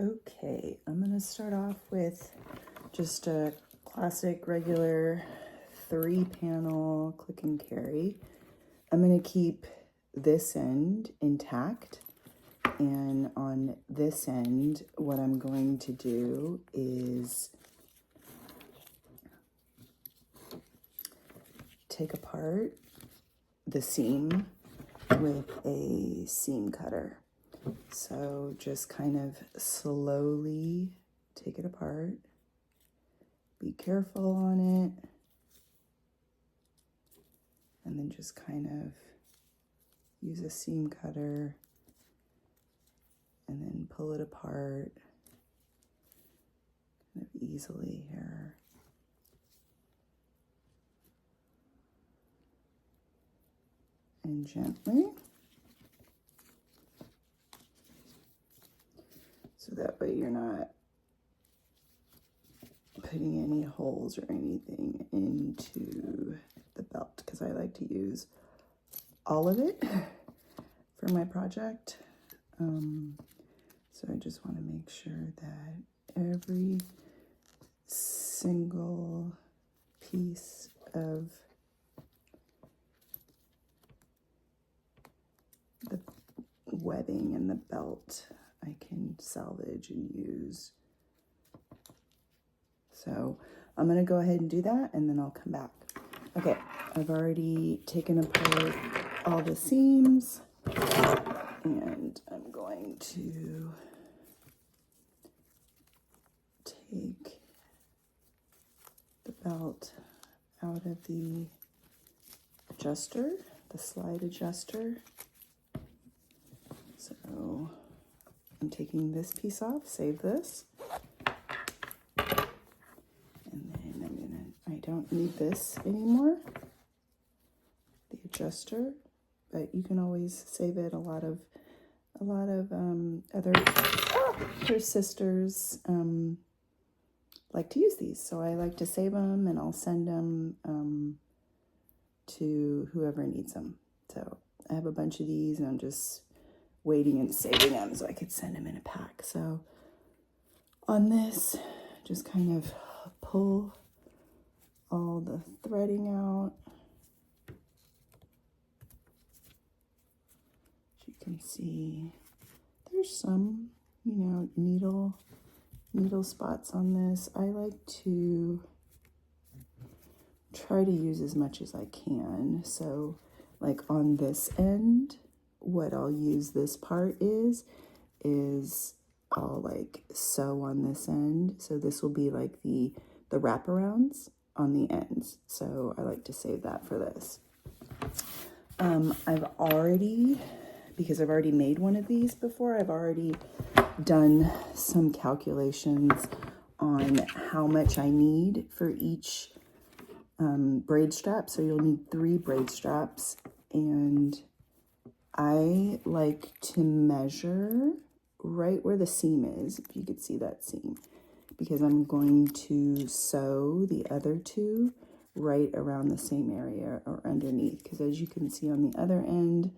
Okay, I'm gonna start off with just a classic regular 3-panel click and carry. I'm gonna keep this end intact, and on this end what I'm going to do is take apart the seam with a seam cutter. So just kind of slowly take it apart. Be careful on it. And then just kind of use a seam cutter and then pull it apart kind of easily here. And gently. So that way you're not putting any holes or anything into the belt, because I like to use all of it for my project. So I just want to make sure that every single piece of the webbing in the belt I can salvage and use. So I'm going to go ahead and do that, and then I'll come back. Okay, I've already taken apart all the seams, and I'm going to take the belt out of the adjuster, the slide adjuster. So I'm taking this piece off, save this. And then I don't need this anymore, the adjuster, but you can always save it. A lot of other your sisters like to use these, so I like to save them, and I'll send them to whoever needs them. So I have a bunch of these, and I'm just waiting and saving them so I could send them in a pack. So on this, just kind of pull all the threading out. As you can see, there's some, needle spots on this. I like to try to use as much as I can. So like on this end, what I'll use this part is I'll like sew on this end. So this will be like the wraparounds on the ends. So I like to save that for this. Because I've already made one of these before, I've already done some calculations on how much I need for each braid strap. So you'll need 3 braid straps, and I like to measure right where the seam is, if you could see that seam, because I'm going to sew the other 2 right around the same area or underneath, because as you can see on the other end,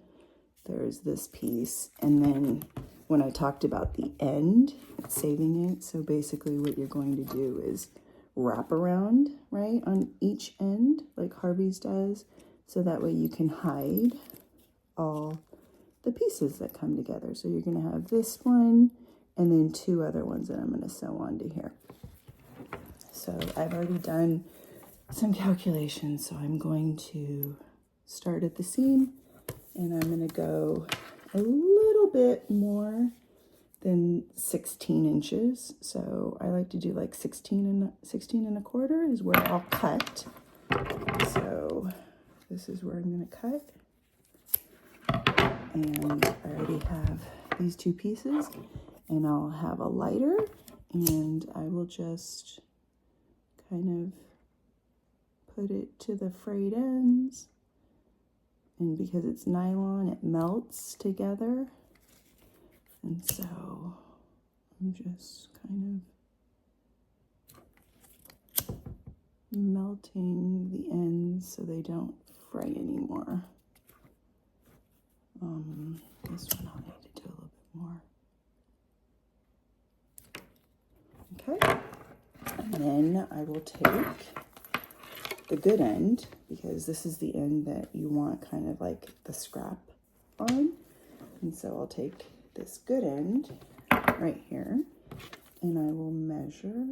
there's this piece. And then when I talked about the end, saving it, so basically what you're going to do is wrap around, right, on each end, like Harvey's does, so that way you can hide all the pieces that come together. So you're going to have this one and then 2 other ones that I'm going to sew onto here. So I've already done some calculations, so I'm going to start at the seam, and I'm going to go a little bit more than 16 inches. So I like to do like 16 and a quarter is where I'll cut. So this is where I'm going to cut. And I already have these 2 pieces, and I'll have a lighter, and I will just kind of put it to the frayed ends. And because it's nylon, it melts together. And so I'm just kind of melting the ends so they don't fray anymore. This one I'll need to do a little bit more. Okay, and then I will take the good end, because this is the end that you want kind of like the scrap on. And so I'll take this good end right here, and I will measure.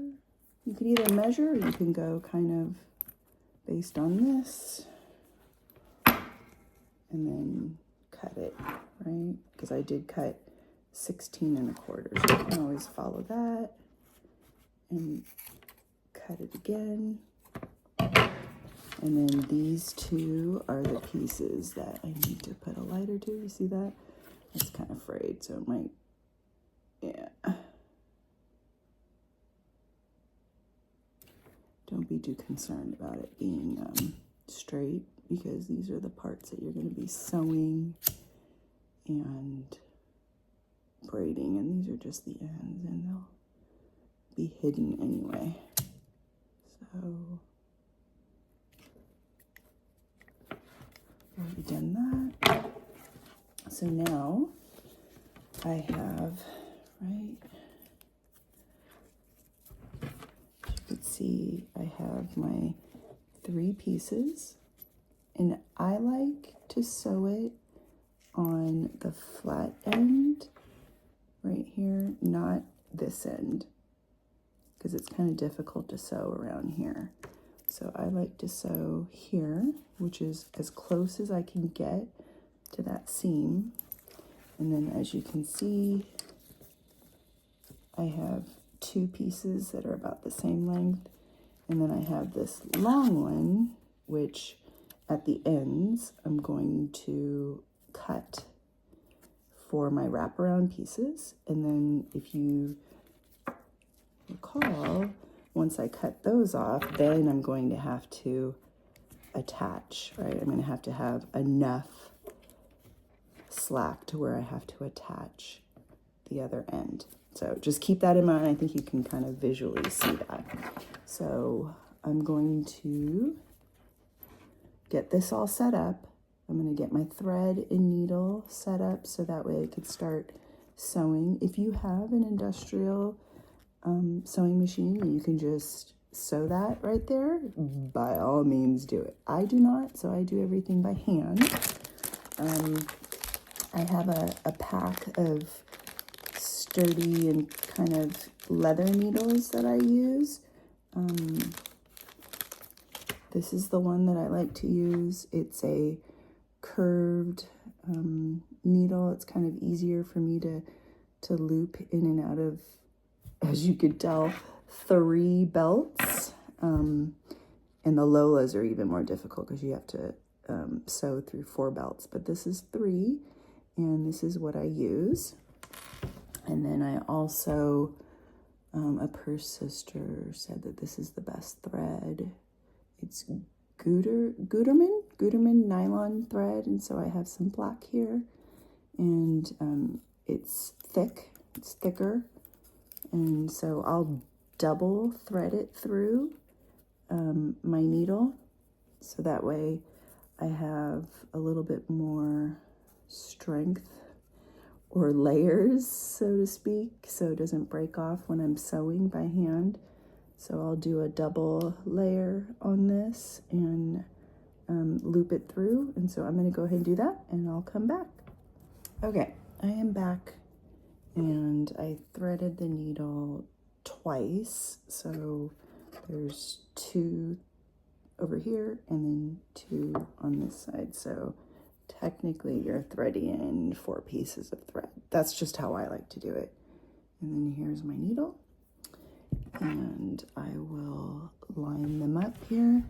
You can either measure or you can go kind of based on this and then cut it, right? Because I did cut 16 1/4, so you can always follow that and cut it again. And then these two are the pieces that I need to put a lighter to. You see that? It's kind of frayed, so it might, yeah. Don't be too concerned about it being straight, because these are the parts that you're going to be sewing and braiding, and these are just the ends, and they'll be hidden anyway. So already done that. So now I have, right, as you can see, I have my 3 pieces, and I like to sew it on the flat end right here, not this end, because it's kind of difficult to sew around here. So I like to sew here, which is as close as I can get to that seam. And then as you can see, I have 2 pieces that are about the same length. And then I have this long one, which at the ends, I'm going to cut for my wraparound pieces. And then if you recall, once I cut those off, then I'm going to have to attach, right? I'm going to have enough slack to where I have to attach the other end. So just keep that in mind. I think you can kind of visually see that. So I'm going to get this all set up. I'm going to get my thread and needle set up so that way I could start sewing. If you have an industrial sewing machine and you can just sew that right there, by all means do it. I do not, so I do everything by hand. I have a pack of sturdy and kind of leather needles that I use. This is the one that I like to use. It's a curved needle. It's kind of easier for me to loop in and out of, as you could tell, 3 belts. And the Lolas are even more difficult because you have to sew through 4 belts. But this is 3, and this is what I use. And then I also, a purse sister said that this is the best thread. It's Gutermann nylon thread, and so I have some black here, and it's thick, it's thicker, and so I'll double thread it through my needle, so that way I have a little bit more strength or layers, so to speak, so it doesn't break off when I'm sewing by hand. So I'll do a double layer on this and loop it through. And so I'm going to go ahead and do that, and I'll come back. Okay, I am back, and I threaded the needle twice. So there's 2 over here and then 2 on this side. So technically you're threading in 4 pieces of thread. That's just how I like to do it. And then here's my needle. And I will line them up here,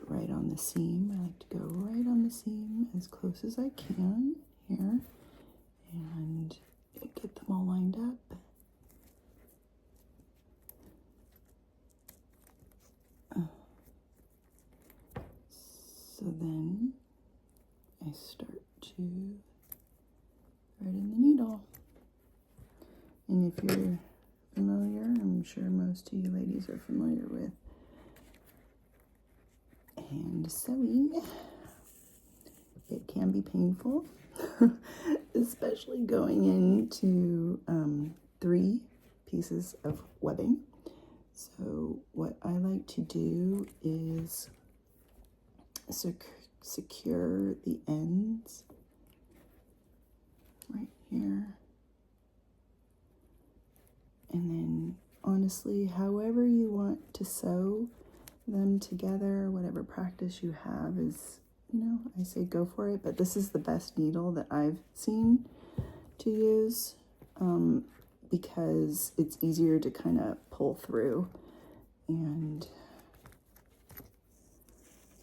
right on the seam. I like to go right on the seam as close as I can here, and get them all lined up. So then I start to thread in the needle. And if you're familiar, I'm sure most of you ladies are familiar with hand sewing. It can be painful, especially going into 3 pieces of webbing. So what I like to do is secure the ends right here. And then honestly, however you want to sew them together, whatever practice you have is, you know, I say go for it. But this is the best needle that I've seen to use because it's easier to kind of pull through. And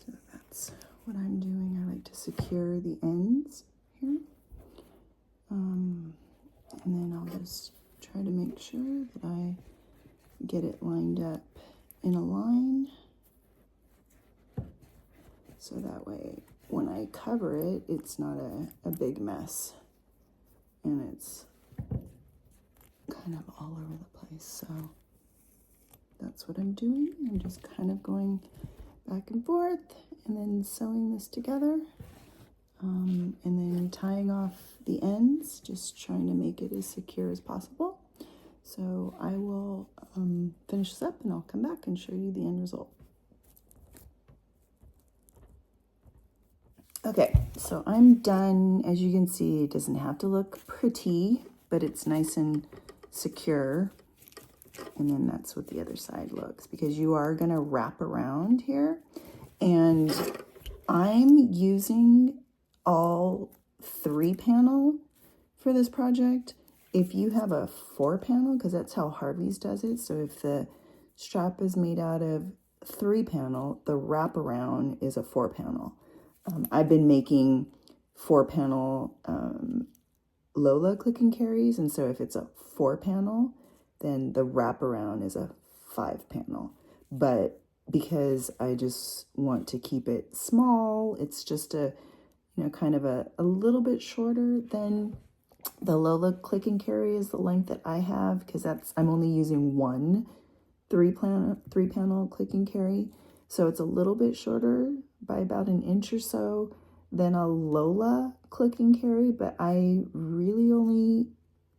so that's what I'm doing. I like to secure the ends here. And then I'll just try to make sure that I get it lined up in a line. So that way, when I cover it, it's not a big mess. And it's kind of all over the place. So that's what I'm doing. I'm just kind of going back and forth and then sewing this together. And then tying off the ends, just trying to make it as secure as possible. So I will finish this up and I'll come back and show you the end result. Okay, so I'm done. As you can see, it doesn't have to look pretty, but it's nice and secure. And then that's what the other side looks, because you are going to wrap around here. And I'm using all 3-panel for this project. If you have a 4-panel, because that's how Harvey's does it. So if the strap is made out of 3-panel, the wraparound is a 4-panel. I've been making 4-panel Lola click and carries, and so if it's a 4-panel, then the wraparound is a 5-panel. But because I just want to keep it small, it's just a, you know, kind of a little bit shorter than the Lola click and carry is the length that I have, because I'm only using one 3-panel click and carry. So it's a little bit shorter by about an inch or so than a Lola click and carry, but I really only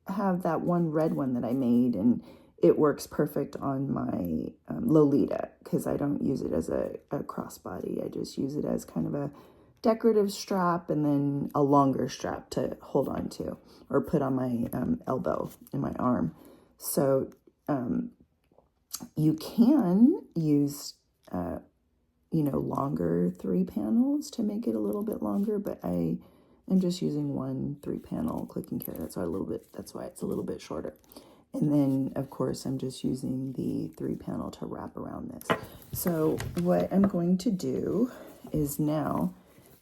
have that one red one that I made, and it works perfect on my Lolita, because I don't use it as a crossbody. I just use it as kind of a decorative strap and then a longer strap to hold on to or put on my elbow in my arm. So you can use you know, longer 3-panels to make it a little bit longer, but I am just using one 3-panel click and carry. That's why it's a little bit shorter. And then of course I'm just using the 3-panel to wrap around this. So what I'm going to do is now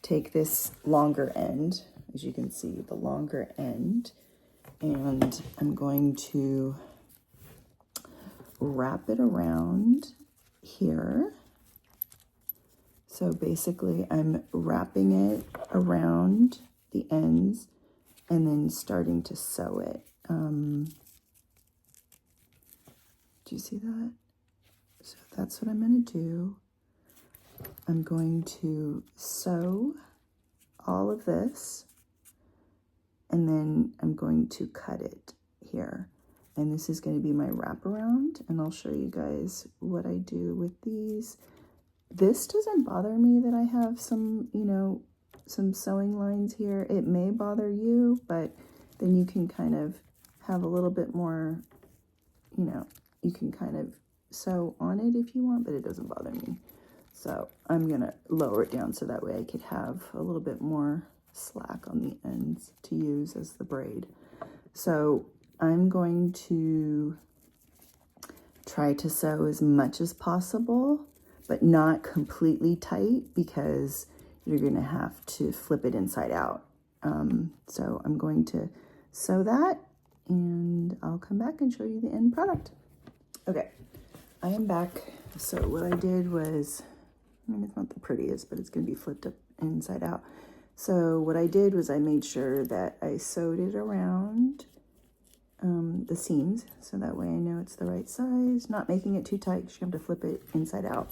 take this longer end, as you can see, the longer end, and I'm going to wrap it around here. So basically I'm wrapping it around the ends and then starting to sew it. Do you see that? So that's what I'm going to do. I'm going to sew all of this, and then I'm going to cut it here. And this is going to be my wraparound, and I'll show you guys what I do with these. This doesn't bother me that I have some, you know, some sewing lines here. It may bother you, but then you can kind of have a little bit more, you know, you can kind of sew on it if you want, but it doesn't bother me. So I'm going to lower it down so that way I could have a little bit more slack on the ends to use as the braid. So I'm going to try to sew as much as possible, but not completely tight, because you're going to have to flip it inside out. So I'm going to sew that, and I'll come back and show you the end product. Okay, I am back. So what I did was, I mean, it's not the prettiest, but it's going to be flipped up inside out. So what I did was I made sure that I sewed it around the seams, so that way I know it's the right size, not making it too tight because you have to flip it inside out.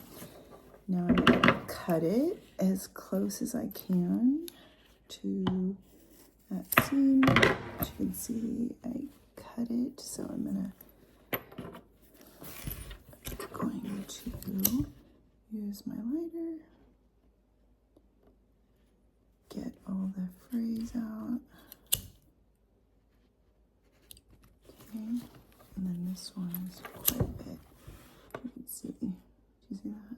Now I'm going to cut it as close as I can to that seam. As you can see, I cut it, so I'm going to There's my lighter. Get all the frays out. Okay, and then this one is quite a bit. You can see. Do you see that?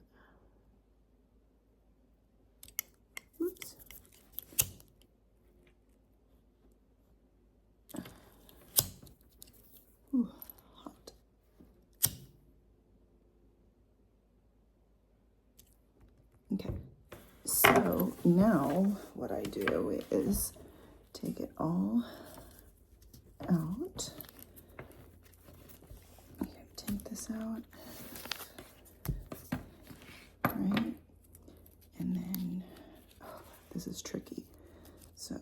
Whoops. Ooh, hot. Okay, so now what I do is take it all out. Okay, take this out, right? And then, oh, this is tricky. So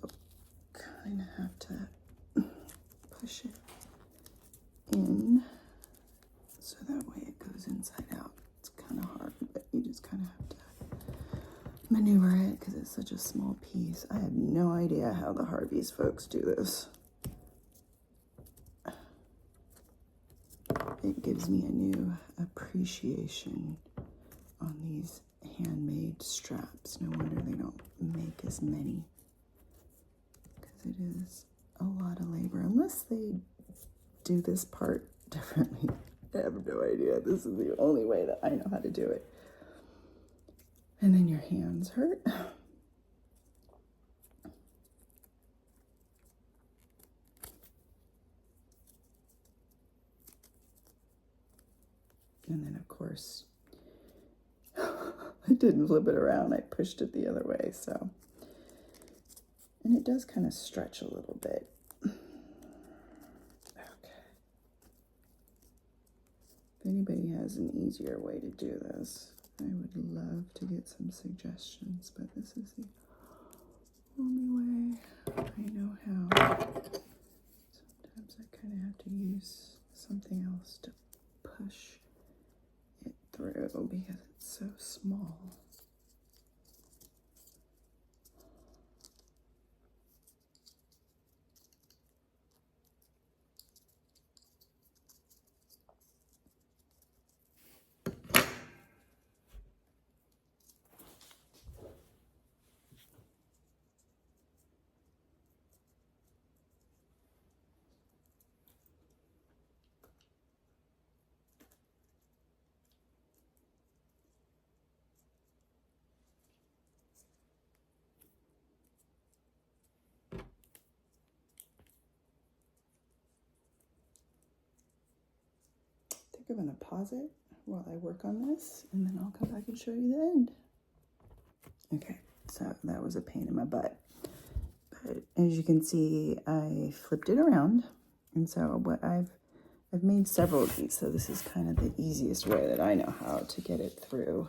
kind of have to push it in so that way it goes inside out. It's kind of hard, but you just kind of have to maneuver it because it's such a small piece. I have no idea how the Harvey's folks do this. It gives me a new appreciation on these handmade straps. No wonder they don't make as many, because it is a lot of labor, unless they do this part differently. I have no idea. This is the only way that I know how to do it. And then your hands hurt. And then of course, I didn't flip it around. I pushed it the other way, so. And it does kind of stretch a little bit. Okay. If anybody has an easier way to do this, I would love to get some suggestions, but this is the only way I know how. Sometimes I kind of have to use something else to push it through because it's so small. I think I'm going to pause it while I work on this, and then I'll come back and show you the end. Okay, so that was a pain in my butt. But as you can see, I flipped it around. And so what I've made several of these, so this is kind of the easiest way that I know how to get it through.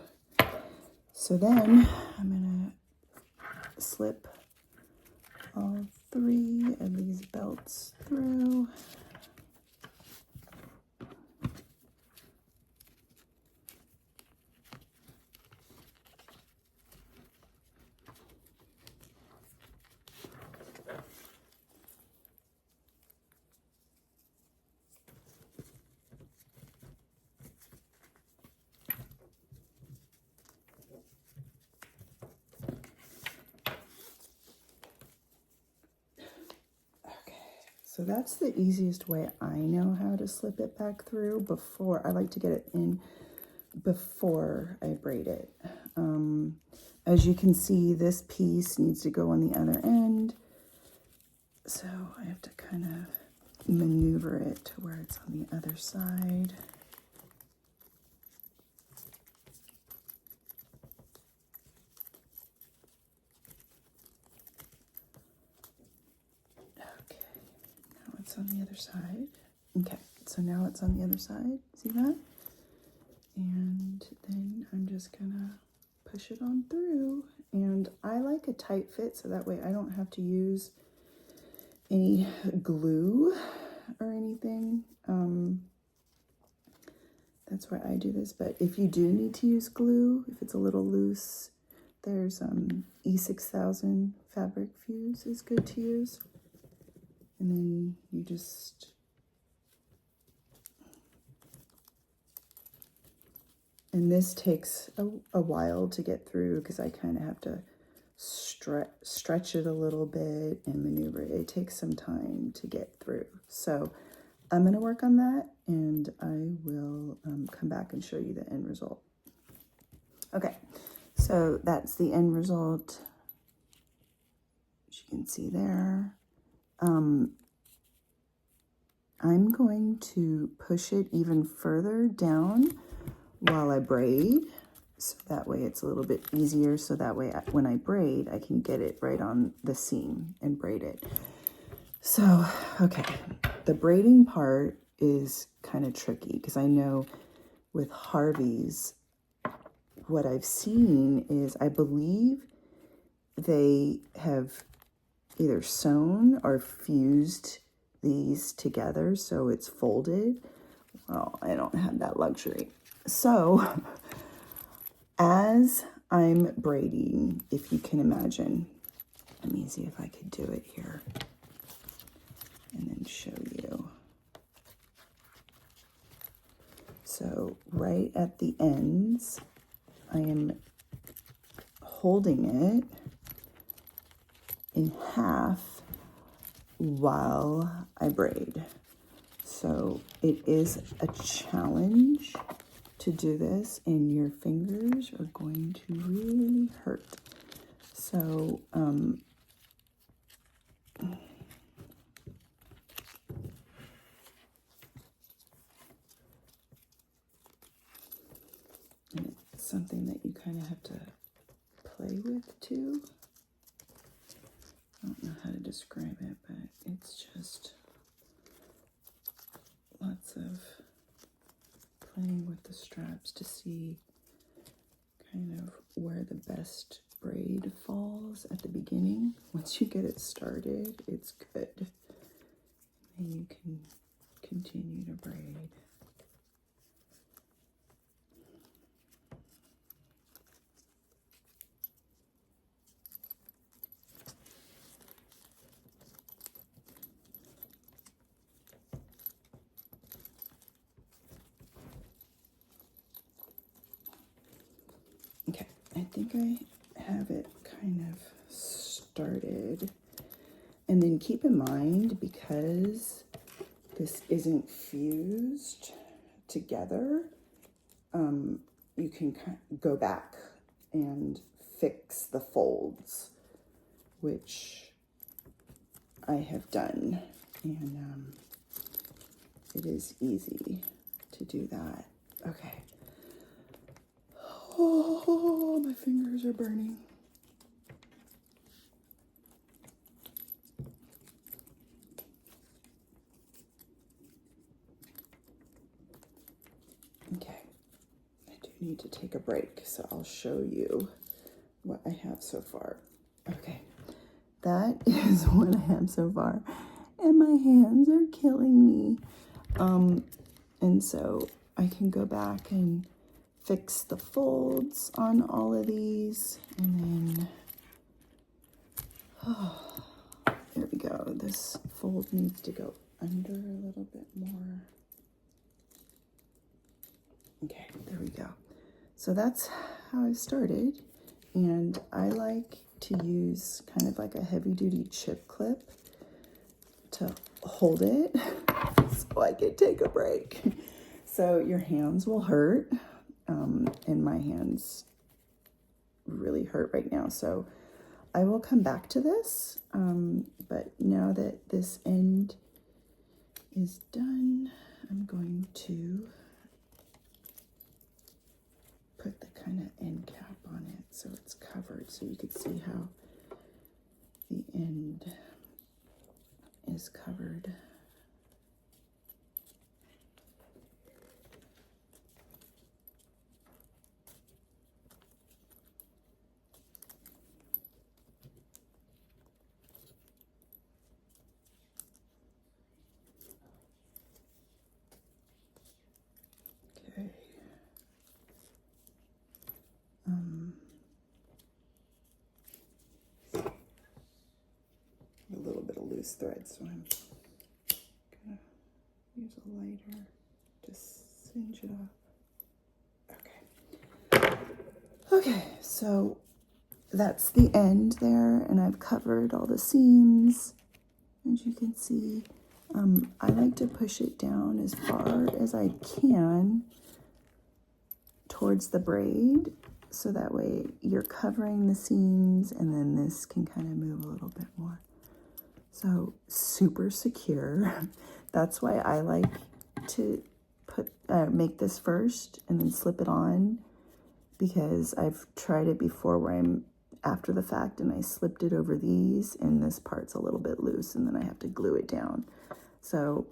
So then I'm going to slip all 3 of these belts through. So that's the easiest way I know how to slip it back through before. I like to get it in before I braid it. As you can see, this piece needs to go on the other end. So I have to kind of maneuver it to where it's on the other side. On the other side. Okay, so now it's on the other side. See that? And then I'm just gonna push it on through. And I like a tight fit so that way I don't have to use any glue or anything. That's why I do this. But if you do need to use glue, if it's a little loose, there's E6000 fabric fuse is good to use. And then you just, And this takes a while to get through because I kind of have to stretch it a little bit and maneuver it. It takes some time to get through. So I'm going to work on that, and I will come back and show you the end result. Okay, so that's the end result. As you can see there. I'm going to push it even further down while I braid, so that way it's a little bit easier, so that way when I braid, I can get it right on the seam and braid it. So, okay, the braiding part is kind of tricky because I know with Harvey's, what I've seen is I believe they have either sewn or fused these together so it's folded. Well, I don't have that luxury. So as I'm braiding, if you can imagine, let me see if I could do it here and then show you. So right at the ends, I am holding it in half while I braid. So it is a challenge to do this, and your fingers are going to really hurt. So it's something that you kind of have to play with too. I don't know how to describe it, but it's just lots of playing with the straps to see kind of where the best braid falls at the beginning. Once you get it started, it's good. And you can continue to braid. Okay, I think I have it kind of started. And then keep in mind, because this isn't fused together, you can go back and fix the folds, which I have done, and it is easy to do that. Okay. Oh, my fingers are burning. Okay, I do need to take a break, so I'll show you what I have so far. Okay, that is what I have so far, and my hands are killing me. And so I can go back and fix the folds on all of these, and then, oh, there we go. This fold needs to go under a little bit more. Okay, there we go. So that's how I started, and I like to use kind of like a heavy-duty chip clip to hold it so I can take a break. So your hands will hurt, and my hands really hurt right now. So I will come back to this, but now that this end is done, I'm going to put the kind of end cap on it so it's covered, so you can see how the end is covered. Okay. A little bit of loose thread, so I'm gonna use a lighter to singe it off. Okay. Okay, so that's the end there, and I've covered all the seams, as you can see. I like to push it down as far as I can towards the braid, so that way you're covering the seams, and then this can kind of move a little bit more. So super secure. That's why I like to make this first and then slip it on, because I've tried it before where I'm after the fact and I slipped it over these and this part's a little bit loose and then I have to glue it down. So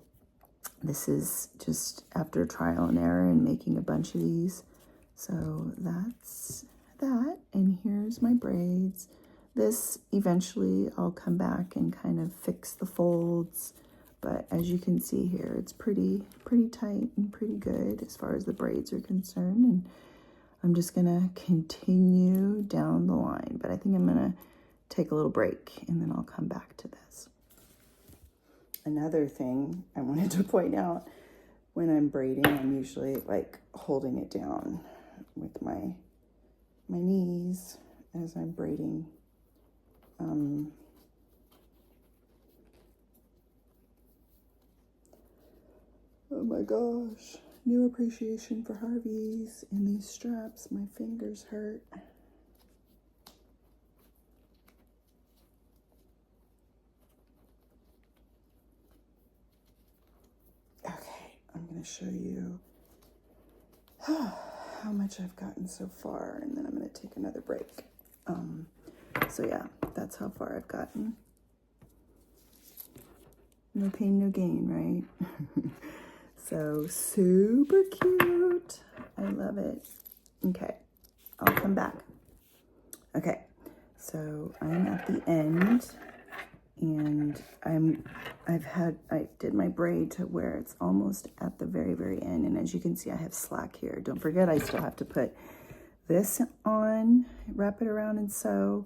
this is just after trial and error and making a bunch of these. So that's that, and here's my braids. This eventually I'll come back and kind of fix the folds, but as you can see here, it's pretty tight and pretty good as far as the braids are concerned. And I'm just gonna continue down the line, but I think I'm gonna take a little break and then I'll come back to this. Another thing I wanted to point out, when I'm braiding, I'm usually like holding it down with my knees as I'm braiding. Oh my gosh, new appreciation for Harveys and these straps. My fingers hurt. Okay, I'm gonna show you how much I've gotten so far, and then I'm gonna take another break. So yeah, that's how far I've gotten. No pain, no gain, right? So super cute. I love it. Okay, I'll come back. Okay, so I'm at the end, and I did my braid to where it's almost at the very end, and as you can see, I have slack here. Don't forget, I still have to put this on, wrap it around and sew,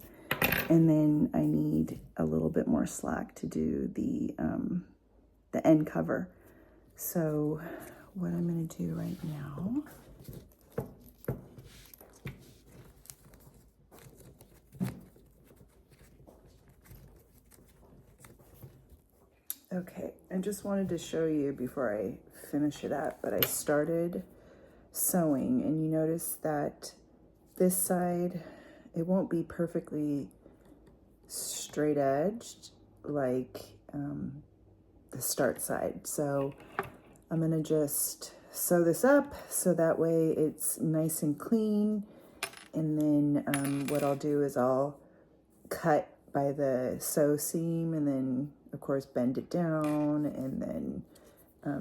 and then I need a little bit more slack to do the end cover. So what I'm going to do right now, okay, I just wanted to show you before I finish it up, but I started sewing, and you notice that this side, it won't be perfectly straight edged like the start side. So I'm gonna just sew this up so that way it's nice and clean. And then what I'll do is I'll cut by the sew seam and then of course bend it down and then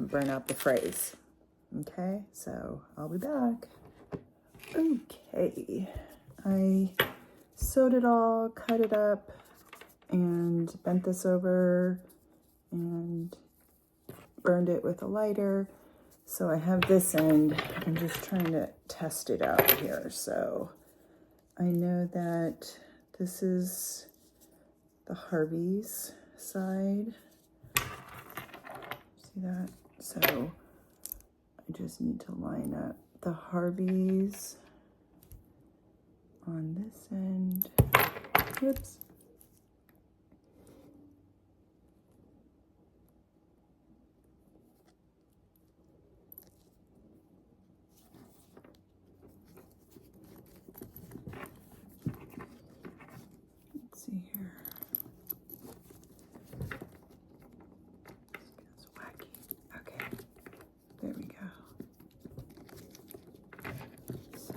burn out the frays. Okay, so I'll be back. Okay, I sewed it all, cut it up, and bent this over and burned it with a lighter. So I have this end. I'm just trying to test it out here. So I know that this is the Harveys side. See that? So I just need to line up the Harveys on this end. Whoops. Let's see here. It's wacky. Okay, there we go. So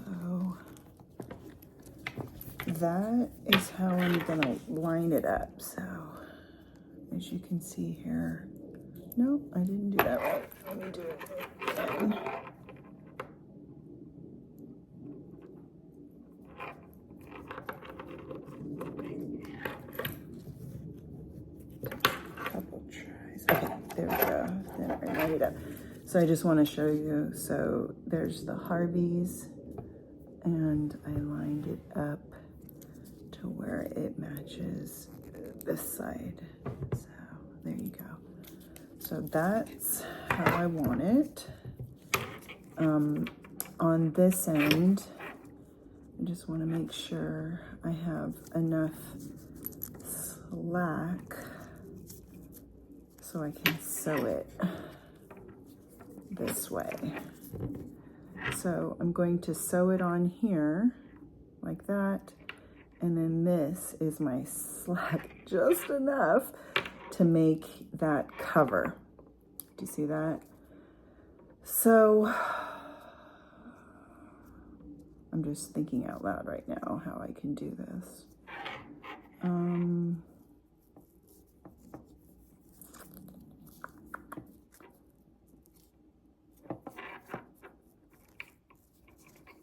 that is how I'm gonna line it up. So as you can see here, nope, I didn't do that right. Let me do it again. Couple tries. Okay, there we go. Then I line it up. So I just want to show you. So there's the Harveys, and I lined it up to where it matches this side. So there you go. So that's how I want it. On this end, I just want to make sure I have enough slack so I can sew it this way. So I'm going to sew it on here like that, and then this is my slack, just enough to make that cover. Do you see that? So I'm just thinking out loud right now how I can do this.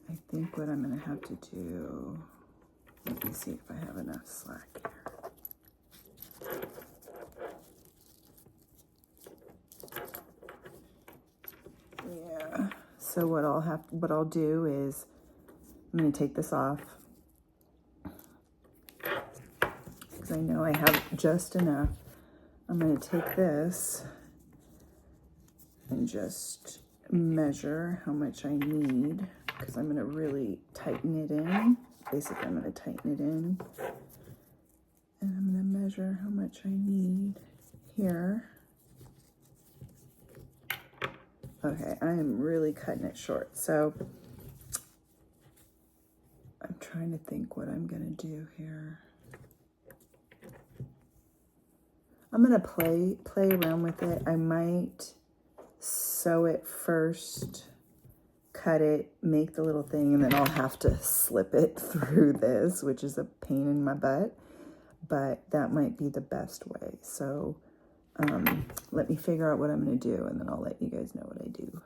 I think what I'm gonna have to do, let me see if I have enough slack here. Yeah, so what I'll do is I'm gonna take this off because I know I have just enough. I'm gonna take this and just measure how much I need, because I'm going to really tighten it in. Basically, I'm going to tighten it in. And I'm going to measure how much I need here. Okay, I am really cutting it short. So I'm trying to think what I'm going to do here. I'm going to play around with it. I might sew it first, cut it, make the little thing, and then I'll have to slip it through this, which is a pain in my butt, but that might be the best way. So let me figure out what I'm going to do, and then I'll let you guys know what I do.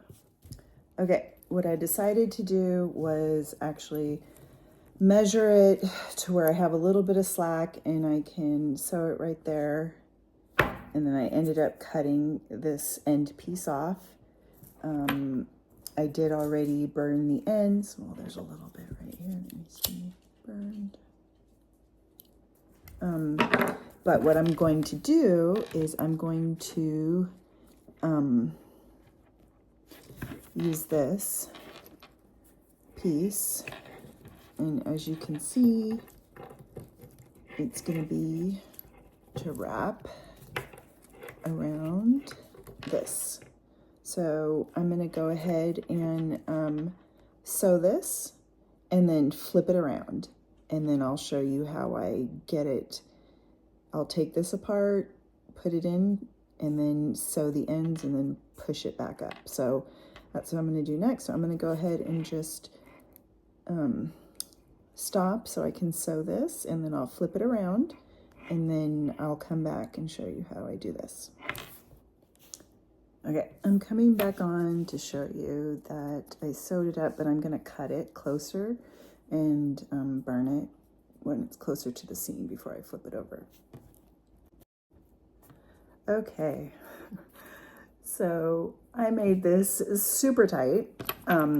Okay, what I decided to do was actually measure it to where I have a little bit of slack and I can sew it right there. And then I ended up cutting this end piece off. I did already burn the ends. Well, there's a little bit right here. Let me see, burned. But what I'm going to do is I'm going to use this piece. And as you can see, it's going to be to wrap around this. So I'm going to go ahead and sew this and then flip it around, and then I'll show you how I get it. I'll take this apart, put it in, and then sew the ends and then push it back up. So that's what I'm going to do next. So I'm going to go ahead and just stop so I can sew this, and then I'll flip it around, and then I'll come back and show you how I do this. Okay, I'm coming back on to show you that I sewed it up, but I'm going to cut it closer and burn it when it's closer to the seam before I flip it over. Okay, so I made this super tight.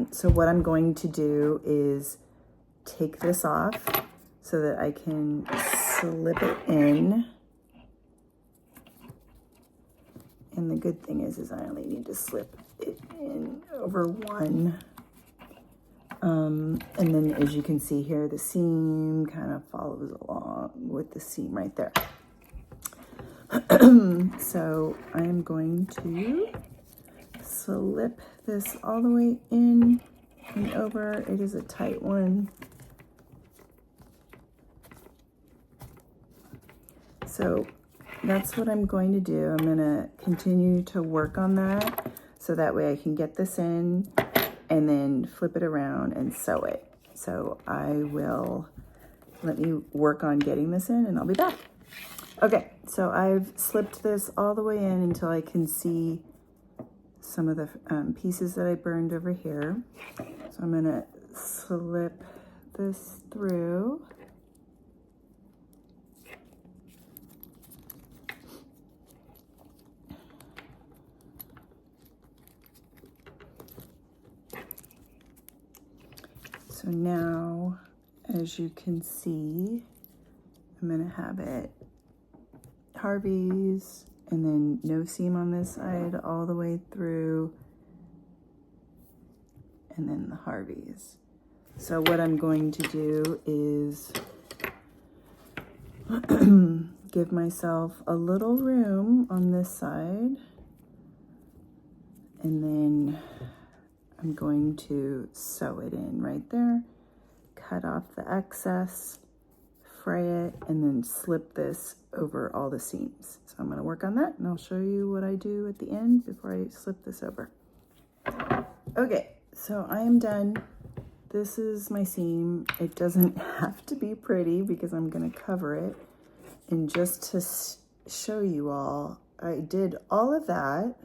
So what I'm going to do is take this off so that I can slip it in. And the good thing is I only need to slip it in over one. And then as you can see here, the seam kind of follows along with the seam right there. So I am going to slip this all the way in and over. It is a tight one. So that's what I'm going to do. I'm going to continue to work on that so that way I can get this in and then flip it around and sew it. So let me work on getting this in and I'll be back. Okay, so I've slipped this all the way in until I can see some of the pieces that I burned over here. So I'm going to slip this through. So now, as you can see, I'm going to have it Harvey's and then no seam on this side all the way through, and then the Harvey's. So what I'm going to do is give myself a little room on this side, and then I'm going to sew it in right there, cut off the excess, fray it, and then slip this over all the seams. So I'm going to work on that, and I'll show you what I do at the end before I slip this over. Okay, so I am done. This is my seam. It doesn't have to be pretty because I'm going to cover it. And just to show you all, I did all of that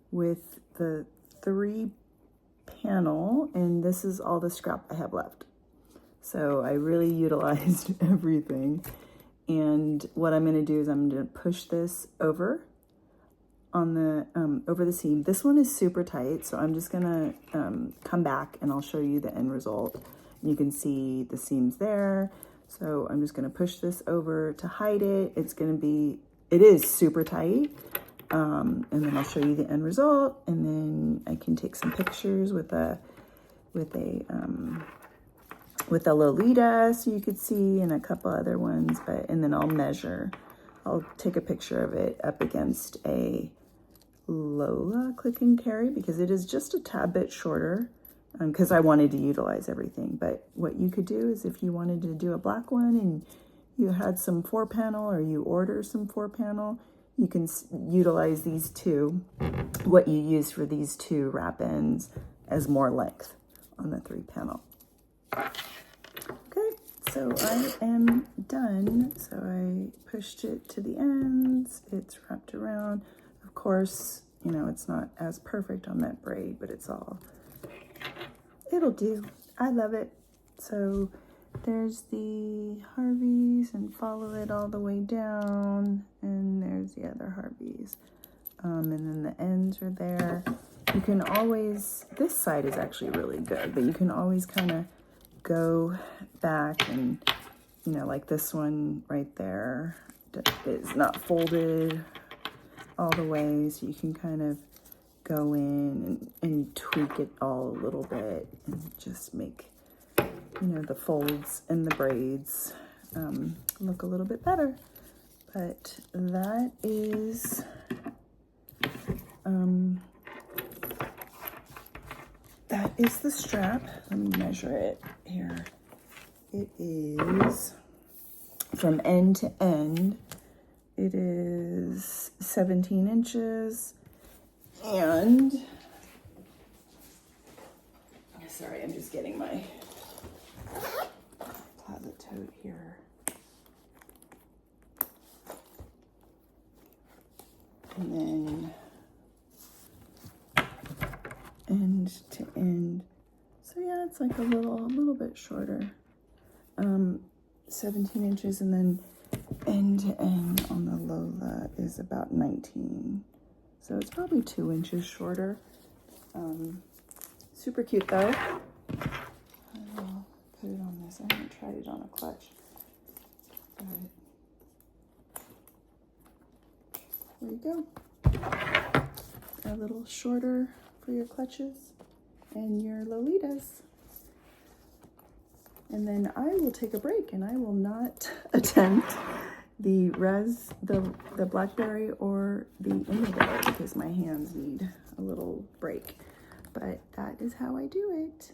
with the 3 panel, and this is all the scrap I have left. So I really utilized everything. And what I'm going to do is I'm going to push this over on the over the seam. This one is super tight, so I'm just gonna come back and I'll show you the end result. You can see the seams there. So I'm just gonna push this over to hide it. It is super tight. And then I'll show you the end result, and then I can take some pictures with a Lolita so you could see, and a couple other ones, and then I'll measure. I'll take a picture of it up against a Lola click and carry because it is just a tad bit shorter, because I wanted to utilize everything. But what you could do is if you wanted to do a black one and you had some 4-panel, or you order some 4-panel, you can utilize these two, what you use for these 2 wrap ends, as more length on the 3-panel. Okay, so I am done. So I pushed it to the ends, it's wrapped around. Of course, you know, it's not as perfect on that braid, but it'll do. I love it. So there's the Harveys, and follow it all the way down, and there's the other Harveys. And then the ends are there. You can always, this side is actually really good, but you can always kind of go back and, you know, like this one right there is not folded all the way, so you can kind of go in and tweak it all a little bit and just make, you know, the folds and the braids look a little bit better. But that is the strap. Let me measure it here. It is, from end to end, it is 17 inches, and sorry, I'm just getting my closet tote here. And then end to end. So yeah, it's like a little bit shorter. 17 inches, and then end to end on the Lola is about 19. So it's probably 2 inches shorter. Super cute though. I'll put it on this. I haven't tried it on a clutch. But there you go. A little shorter for your clutches and your Lolitas. And then I will take a break, and I will not attempt the blackberry or the indigo because my hands need a little break. But that is how I do it.